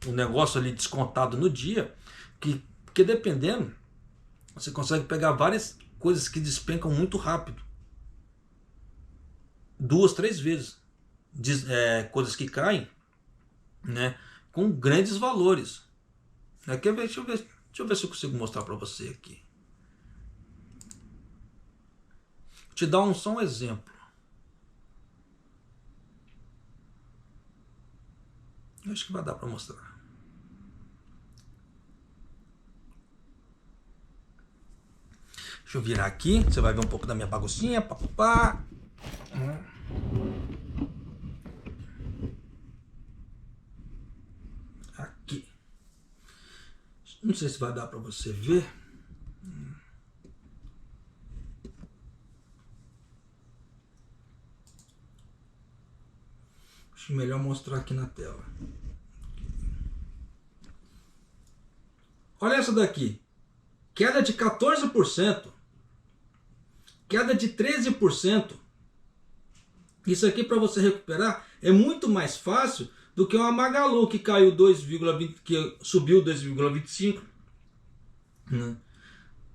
negócio ali descontado no dia, porque dependendo, você consegue pegar várias coisas que despencam muito rápido. 2, 3 vezes. Coisas que caem, né, com grandes valores. Deixa eu ver se eu consigo mostrar para você aqui. Vou te dar só um exemplo. Eu acho que vai dar para mostrar. Deixa eu virar aqui. Você vai ver um pouco da minha baguncinha. Papapá. Aqui. Não sei se vai dar para você ver. Acho melhor mostrar aqui na tela. Olha essa daqui. Queda de 14%. Queda de 13%. Isso aqui para você recuperar é muito mais fácil do que uma Magalu que caiu 2,20, que subiu 2,25.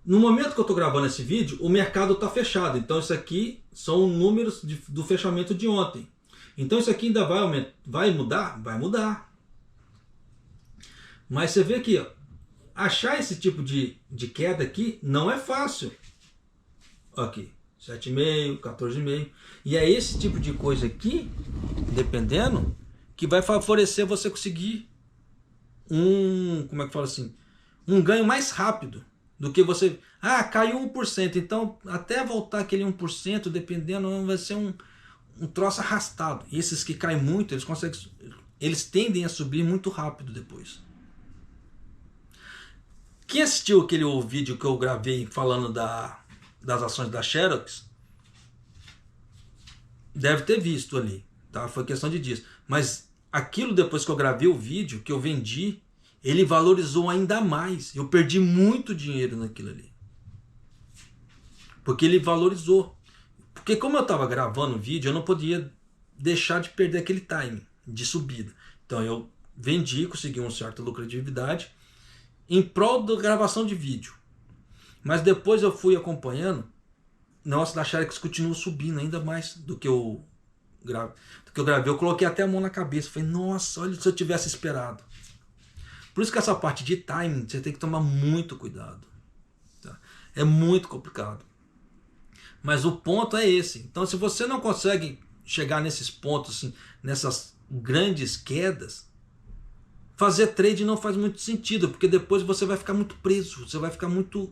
No momento que eu estou gravando esse vídeo, o mercado está fechado. Então isso aqui são números do fechamento de ontem. Então isso aqui ainda vai mudar? Vai mudar. Mas você vê que achar esse tipo de queda aqui não é fácil. Aqui, 7,5, 14,5. E é esse tipo de coisa aqui, dependendo, que vai favorecer você conseguir como é que fala assim? Um ganho mais rápido do que você... caiu 1%, então até voltar aquele 1%, dependendo, vai ser um troço arrastado. E esses que caem muito, eles tendem a subir muito rápido depois. Quem assistiu aquele vídeo que eu gravei falando das ações da Xerox, deve ter visto ali, tá? Foi questão de dias. Mas aquilo, depois que eu gravei o vídeo, que eu vendi, ele valorizou ainda mais. Eu perdi muito dinheiro naquilo ali. Porque ele valorizou. Porque como eu estava gravando o vídeo, eu não podia deixar de perder aquele time de subida. Então eu vendi, consegui uma certa lucratividade em prol da gravação de vídeo. Mas depois eu fui acompanhando, nossa, da Xerox continua subindo ainda mais do que eu gravei. Eu coloquei até a mão na cabeça, falei, nossa, olha se eu tivesse esperado. Por isso que essa parte de timing você tem que tomar muito cuidado. Tá? É muito complicado. Mas o ponto é esse. Então, se você não consegue chegar nesses pontos, assim, nessas grandes quedas, fazer trade não faz muito sentido, porque depois você vai ficar muito preso, você vai ficar muito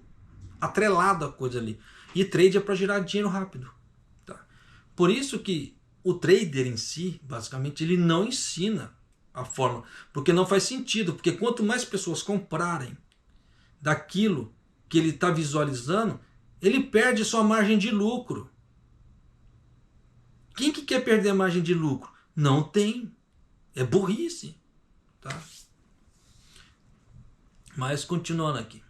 atrelado à coisa ali. E trade é para gerar dinheiro rápido. Tá? Por isso que o trader em si, basicamente, ele não ensina a forma, porque não faz sentido, porque quanto mais pessoas comprarem daquilo que ele está visualizando, ele perde sua margem de lucro. Quem que quer perder margem de lucro? Não tem. É burrice. Tá? Mas continuando aqui.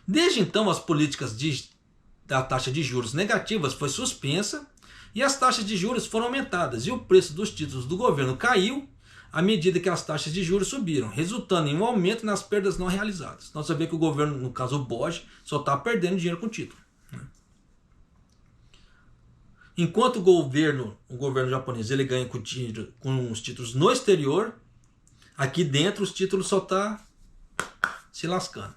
Desde então, as políticas da taxa de juros negativas foi suspensa e as taxas de juros foram aumentadas e o preço dos títulos do governo caiu à medida que as taxas de juros subiram, resultando em um aumento nas perdas não realizadas. Então você vê que o governo, no caso o BOJ, só está perdendo dinheiro com o título. Enquanto o governo japonês ele ganha com os títulos no exterior, aqui dentro os títulos só estão se lascando.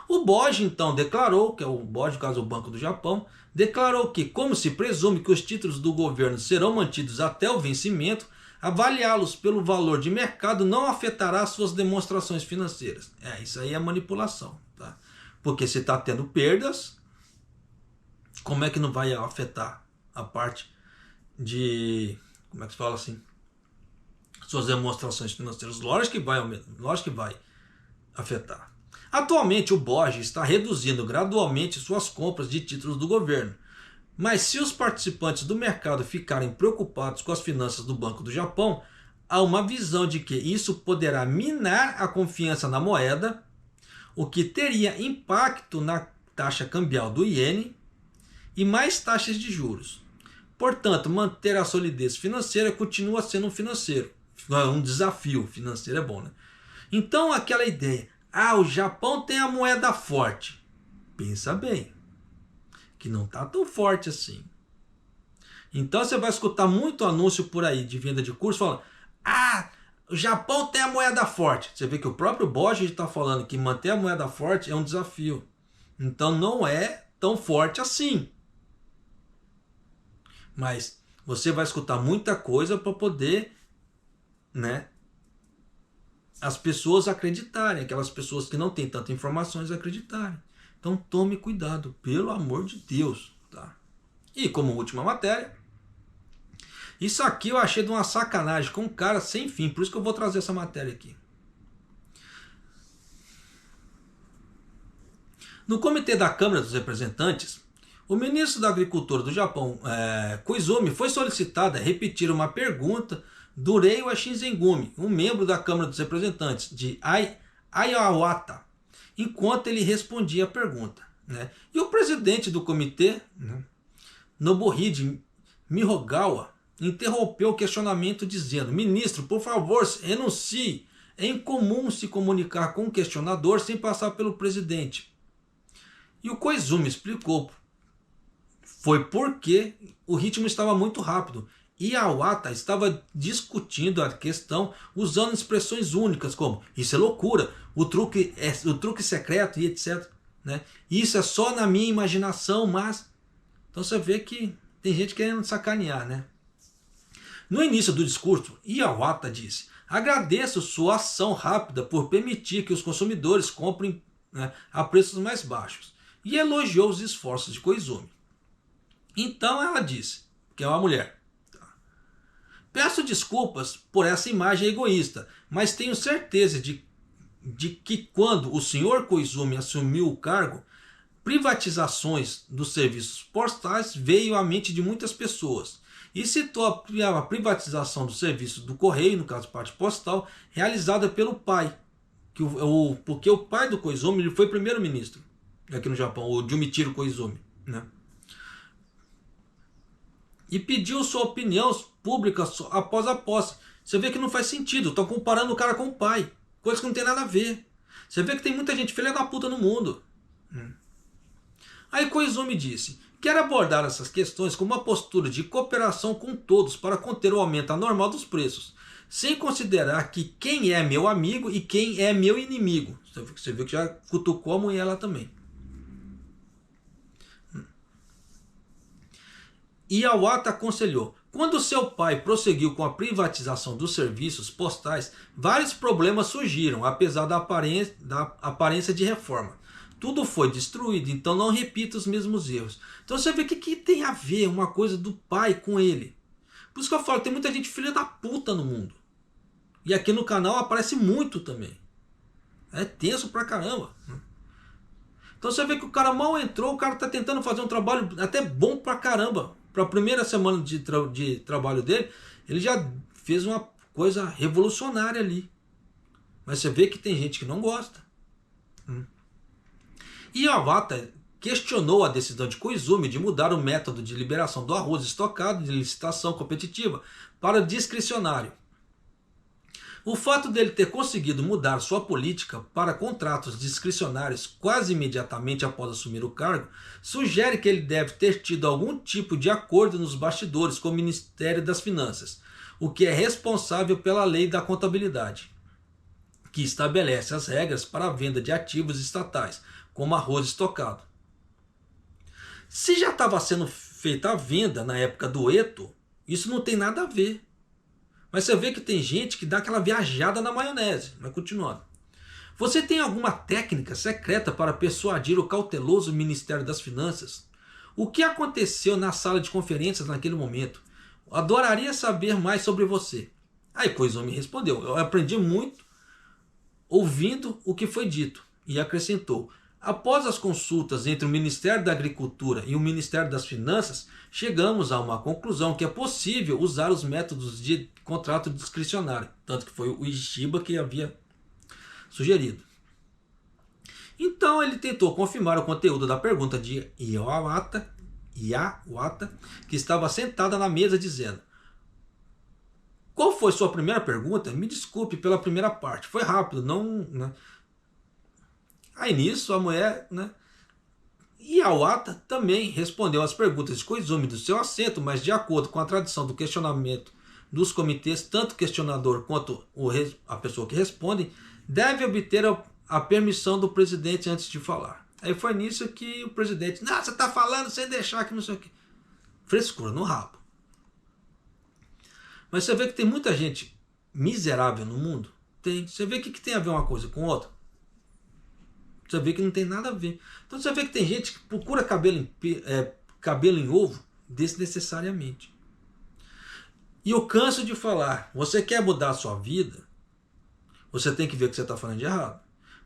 O BOJ então declarou, que é o BOJ, no caso o Banco do Japão, declarou que, como se presume que os títulos do governo serão mantidos até o vencimento, avaliá-los pelo valor de mercado não afetará suas demonstrações financeiras. Isso aí é manipulação. Tá? Porque se está tendo perdas, como é que não vai afetar a parte de, como é que se fala assim, suas demonstrações financeiras? Lógico que vai afetar. Atualmente o BOJ está reduzindo gradualmente suas compras de títulos do governo. Mas se os participantes do mercado ficarem preocupados com as finanças do Banco do Japão, há uma visão de que isso poderá minar a confiança na moeda, o que teria impacto na taxa cambial do iene e mais taxas de juros. Portanto, manter a solidez financeira continua sendo um desafio financeiro, é bom, né? Então aquela ideia, o Japão tem a moeda forte. Pensa bem, que não está tão forte assim. Então você vai escutar muito anúncio por aí de venda de curso falando, o Japão tem a moeda forte. Você vê que o próprio BOJ está falando que manter a moeda forte é um desafio. Então não é tão forte assim. Mas você vai escutar muita coisa para poder, né, as pessoas acreditarem, aquelas pessoas que não têm tantas informações acreditarem. Então tome cuidado, pelo amor de Deus. Tá? E como última matéria, isso aqui eu achei de uma sacanagem com um cara sem fim, por isso que eu vou trazer essa matéria aqui. No comitê da Câmara dos Representantes, o ministro da Agricultura do Japão, Koizumi, foi solicitado a repetir uma pergunta do Reiwa Shinzengumi, um membro da Câmara dos Representantes de Ayawata, enquanto ele respondia a pergunta. Né? E o presidente do comitê, né, Nobuhide Mihogawa, interrompeu o questionamento dizendo: ministro, por favor, renuncie. É incomum se comunicar com um questionador sem passar pelo presidente. E o Koizumi explicou. Foi porque o ritmo estava muito rápido. E a Awata estava discutindo a questão usando expressões únicas como isso é loucura, o truque secreto e etc. Né? Isso é só na minha imaginação, mas... Então você vê que tem gente querendo sacanear. Né? No início do discurso, Iwata disse: agradeço sua ação rápida por permitir que os consumidores comprem, né, a preços mais baixos. E elogiou os esforços de Koizumi. Então ela disse, que é uma mulher: peço desculpas por essa imagem egoísta, mas tenho certeza de que quando o Sr. Koizumi assumiu o cargo, privatizações dos serviços postais veio à mente de muitas pessoas. E citou a privatização do serviço do correio, no caso parte postal, realizada pelo pai. Porque o pai do Koizumi ele foi primeiro-ministro aqui no Japão, o Junichiro Koizumi. Né? e pediu sua opinião pública após a posse. Você vê que não faz sentido, estão comparando o cara com o pai, coisa que não tem nada a ver. Você vê que tem muita gente filha da puta no mundo. Aí Koizumi disse: quero abordar essas questões com uma postura de cooperação com todos para conter o aumento anormal dos preços, sem considerar que quem é meu amigo e quem é meu inimigo. Você viu que já cutucou a mulher lá também. E Iwata aconselhou: quando seu pai prosseguiu com a privatização dos serviços postais, vários problemas surgiram, apesar da aparência de reforma. Tudo foi destruído, então não repita os mesmos erros. Então você vê que tem a ver uma coisa do pai com ele. Por isso que eu falo, tem muita gente filha da puta no mundo. E aqui no canal aparece muito também. É tenso pra caramba. Então você vê que o cara mal entrou, o cara tá tentando fazer um trabalho até bom pra caramba. Para a primeira semana de trabalho dele, ele já fez uma coisa revolucionária ali. Mas você vê que tem gente que não gosta. E Iwata questionou a decisão de Koizumi de mudar o método de liberação do arroz estocado de licitação competitiva para discricionário. O fato dele ter conseguido mudar sua política para contratos discricionários quase imediatamente após assumir o cargo sugere que ele deve ter tido algum tipo de acordo nos bastidores com o Ministério das Finanças, o que é responsável pela lei da contabilidade, que estabelece as regras para a venda de ativos estatais, como arroz estocado. Se já estava sendo feita a venda na época do Eto, isso não tem nada a ver. Mas você vê que tem gente que dá aquela viajada na maionese. Mas continuando. Você tem alguma técnica secreta para persuadir o cauteloso Ministério das Finanças? O que aconteceu na sala de conferências naquele momento? Adoraria saber mais sobre você. Aí Koizumi respondeu: eu aprendi muito ouvindo o que foi dito. E acrescentou: após as consultas entre o Ministério da Agricultura e o Ministério das Finanças, chegamos a uma conclusão que é possível usar os métodos de contrato discricionário. Tanto que foi o Ishiba que havia sugerido. Então ele tentou confirmar o conteúdo da pergunta de Iwata, que estava sentada na mesa, dizendo: qual foi sua primeira pergunta? Me desculpe pela primeira parte, foi rápido, não... Né? Aí nisso a mulher, né? E Iwata também respondeu às perguntas de Koizumi do seu assento, mas de acordo com a tradição do questionamento dos comitês, tanto o questionador quanto a pessoa que responde deve obter a permissão do presidente antes de falar. Aí foi nisso que o presidente: não, você está falando sem deixar que não sei o que. Frescura no rabo. Mas você vê que tem muita gente miserável no mundo? Tem. Você vê que tem a ver uma coisa com outra? Você vê que não tem nada a ver. Então você vê que tem gente que procura cabelo em ovo desnecessariamente. E eu canso de falar: você quer mudar a sua vida? Você tem que ver o que você está falando de errado.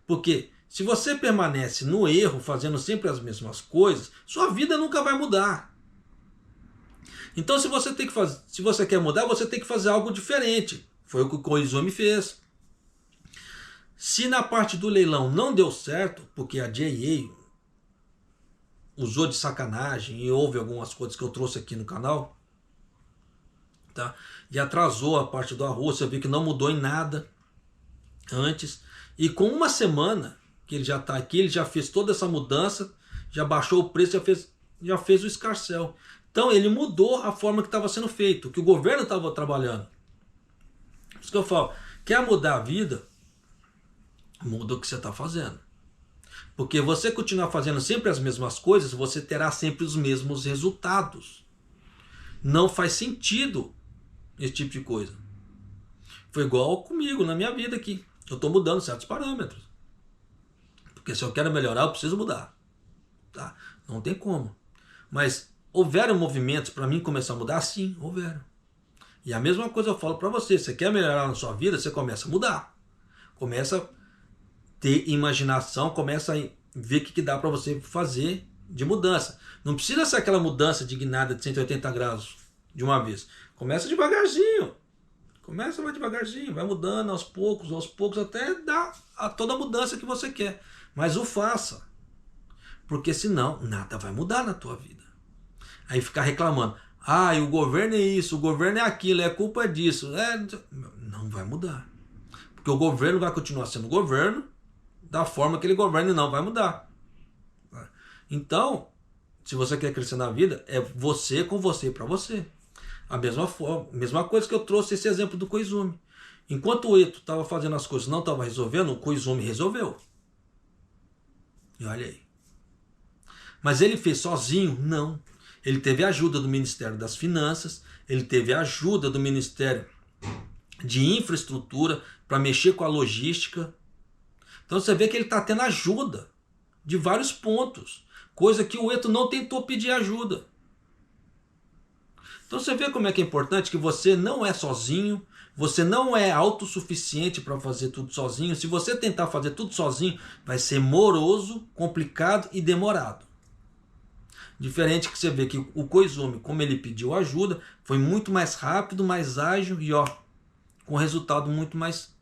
Porque se você permanece no erro, fazendo sempre as mesmas coisas, sua vida nunca vai mudar. Então se você quer mudar, você tem que fazer algo diferente. Foi o que o Koizumi fez. Se na parte do leilão não deu certo, porque a JA usou de sacanagem e houve algumas coisas que eu trouxe aqui no canal, tá? E atrasou a parte do arroz, você vê que não mudou em nada antes. E com uma semana que ele já está aqui, ele já fez toda essa mudança, já baixou o preço, já fez o escarcéu. Então ele mudou a forma que estava sendo feito, que o governo estava trabalhando. Por isso que eu falo, quer mudar a vida? Muda o que você está fazendo. Porque você continuar fazendo sempre as mesmas coisas, você terá sempre os mesmos resultados. Não faz sentido esse tipo de coisa. Foi igual comigo na minha vida aqui. Eu estou mudando certos parâmetros. Porque se eu quero melhorar, eu preciso mudar. Tá? Não tem como. Mas houveram movimentos para mim começar a mudar? Sim, houveram. E a mesma coisa eu falo para você. Você quer melhorar na sua vida, você começa a mudar. Começa a ter imaginação, começa a ver o que dá para você fazer de mudança. Não precisa ser aquela mudança de guinada de 180 graus de uma vez. Começa devagarzinho. Começa mais devagarzinho, vai mudando aos poucos, até dar toda a mudança que você quer. Mas o faça. Porque senão, nada vai mudar na tua vida. Aí ficar reclamando: Ah, e o governo é isso, o governo é aquilo, é culpa disso. Não vai mudar. Porque o governo vai continuar sendo governo da forma que ele governa e não vai mudar. Então, se você quer crescer na vida, é você com você para você. A mesma forma, mesma coisa que eu trouxe esse exemplo do Koizumi. Enquanto o Eto estava fazendo as coisas e não estava resolvendo, o Koizumi resolveu. E olha aí. Mas ele fez sozinho? Não. Ele teve ajuda do Ministério das Finanças, ele teve ajuda do Ministério de Infraestrutura para mexer com a logística. Então você vê que ele está tendo ajuda de vários pontos, coisa que o Eto não tentou pedir ajuda. Então você vê como é que é importante que você não é sozinho, você não é autossuficiente para fazer tudo sozinho. Se você tentar fazer tudo sozinho, vai ser moroso, complicado e demorado. Diferente que você vê que o Koizumi, como ele pediu ajuda, foi muito mais rápido, mais ágil e com resultado muito mais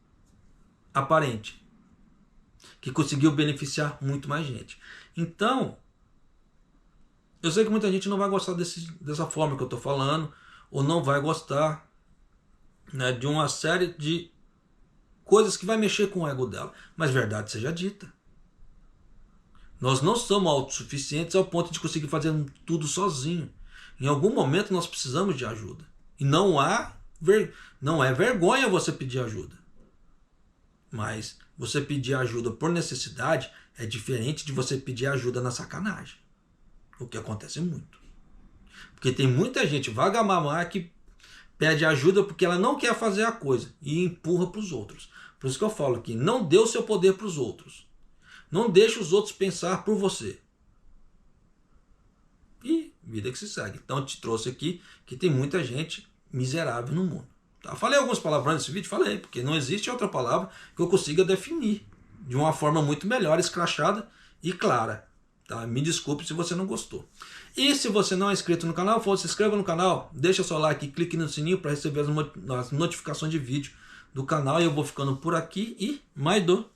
aparente. Que conseguiu beneficiar muito mais gente. Então, eu sei que muita gente não vai gostar dessa forma que eu estou falando, ou não vai gostar, né, de uma série de coisas que vai mexer com o ego dela. Mas verdade seja dita. Nós não somos autossuficientes ao ponto de conseguir fazer tudo sozinho. Em algum momento nós precisamos de ajuda. E não é vergonha você pedir ajuda. Mas você pedir ajuda por necessidade é diferente de você pedir ajuda na sacanagem. O que acontece muito. Porque tem muita gente vagamamar que pede ajuda porque ela não quer fazer a coisa e empurra para os outros. Por isso que eu falo aqui, não dê o seu poder para os outros. Não deixe os outros pensar por você. E vida que se segue. Então eu te trouxe aqui que tem muita gente miserável no mundo. Tá? Falei algumas palavras nesse vídeo? Falei, porque não existe outra palavra que eu consiga definir de uma forma muito melhor, escrachada e clara. Tá? Me desculpe se você não gostou. E se você não é inscrito no canal, se inscreva no canal, deixa seu like e clique no sininho para receber as notificações de vídeo do canal. E eu vou ficando por aqui e mais do